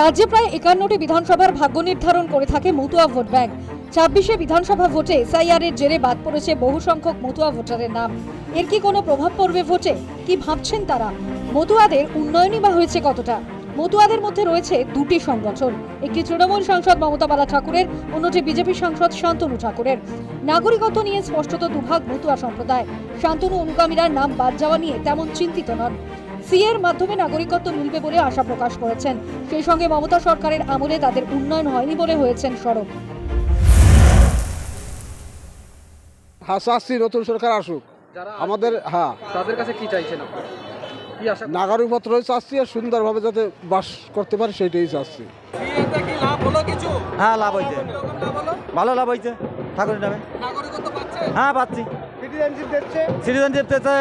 রাজ্যে প্রায় 51টি বিধানসভার ভাগ্য নির্ধারণ করে থাকে মতুয়া ভোট ব্যাংক। 26শে বিধানসভা ভোটে এসআইআর এর জেরে বাদ পড়েছে বহু সংখ্যক মতুয়া ভোটারের নাম। এর কি কোনো প্রভাব পড়বে ভোটে? কি ভাবছেন তারা? মতুয়াদের উন্নয়নই বা হয়েছে কতটা? মতুয়াদের মধ্যে রয়েছে দুটি সংগঠন, একটি তৃণমূল সাংসদ মমতা বালা ঠাকুরের, অন্যটি বিজেপি সাংসদ শান্তনু ঠাকুরের। নাগরিকত্ব নিয়ে স্পষ্টত দুভাগ মতুয়া সম্প্রদায়। শান্তনু অনুগামীরা নাম বাদ যাওয়া নিয়ে তেমন চিন্তিত নন। সিএর মাধ্যমে নাগরিকত্ব মিলবে বলে আশা প্রকাশ করেছেন। সেই সঙ্গে মমতা সরকারের আমলে তাদের উন্নয়ন হয়নি বলে হয়েছেন সরব। চাচ্ছি নতুন সরকার আসুক আমাদের। তাদের কাছে কি চাইছেন আপনি? কি আশা? নাগরিকপত্র চাচ্ছি আর সুন্দরভাবে যাতে বাস করতে পারে সেটাই চাচ্ছি। বিয়েতে কি লাভ হলো কিছু? হ্যাঁ, লাভ হয়েছে, কিরকম লাভ হলো? ভালো লাভ হয়েছে ঠাকুরের নামে। নাগরিকত্ব পাচ্ছে? হ্যাঁ, পাচ্ছি, সিটিজেনশিপ দিচ্ছে,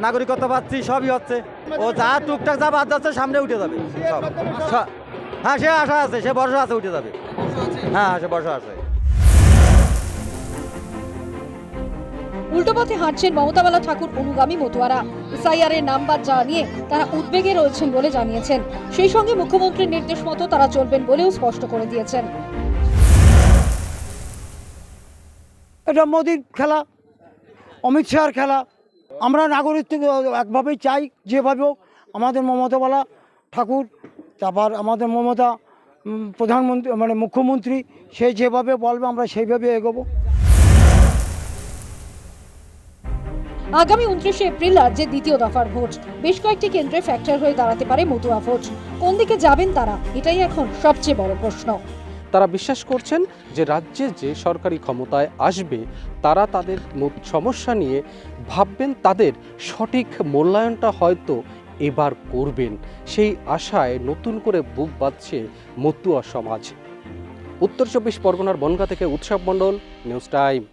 নাগরিকত্ব পাচ্ছি, সবই হচ্ছে। ও যা টুকটাক যা বাদ যাচ্ছে সামনে উঠে যাবে সব। হ্যাঁ, সে আশা আছে, সে ভরসা আছে উঠে যাবে। হ্যাঁ, সে ভরসা আছে। উল্টো পথে হাঁটছেন মমতা বালা ঠাকুর অনুগামী মতুয়ারা। এসআইআর এর নাম বাদ যাওয়া নিয়ে তারা উদ্বেগে রয়েছেন বলে জানিয়েছেন। সেই সঙ্গে মুখ্যমন্ত্রীর নির্দেশ মতো তারা চলবেন বলেও স্পষ্ট করে দিয়েছেন। এটা মোদির খেলা, অমিত শাহের খেলা। আমরা নাগরিকত্ব একভাবেই চাই, যেভাবেও আমাদের মমতা বালা ঠাকুর, তারপর আমাদের মমতা প্রধানমন্ত্রী মানে মুখ্যমন্ত্রী, সে যেভাবে বলবে আমরা সেইভাবে এগোবো। আগামী 29শে এপ্রিল রাজ্যে দ্বিতীয় দফার ভোট। বেশ কয়েকটি কেন্দ্রে ফ্যাক্টর হয়ে দাঁড়াতে পারে মতুয়া ভোট। কোন দিকে যাবেন তারা, এটাই এখন সবচেয়ে বড় প্রশ্ন। তারা বিশ্বাস করছেন যে রাজ্যে যে সরকারি ক্ষমতায় আসবে তারা তাদের সমস্যা নিয়ে ভাববেন, তাদের সঠিক মূল্যায়নটা হয়তো এবার করবেন। সেই আশায় নতুন করে বুক বাঁধছে মতুয়া সমাজ। উত্তর 24 পরগনার বনগাঁ থেকে উৎসব মণ্ডল, নিউজ টাইম।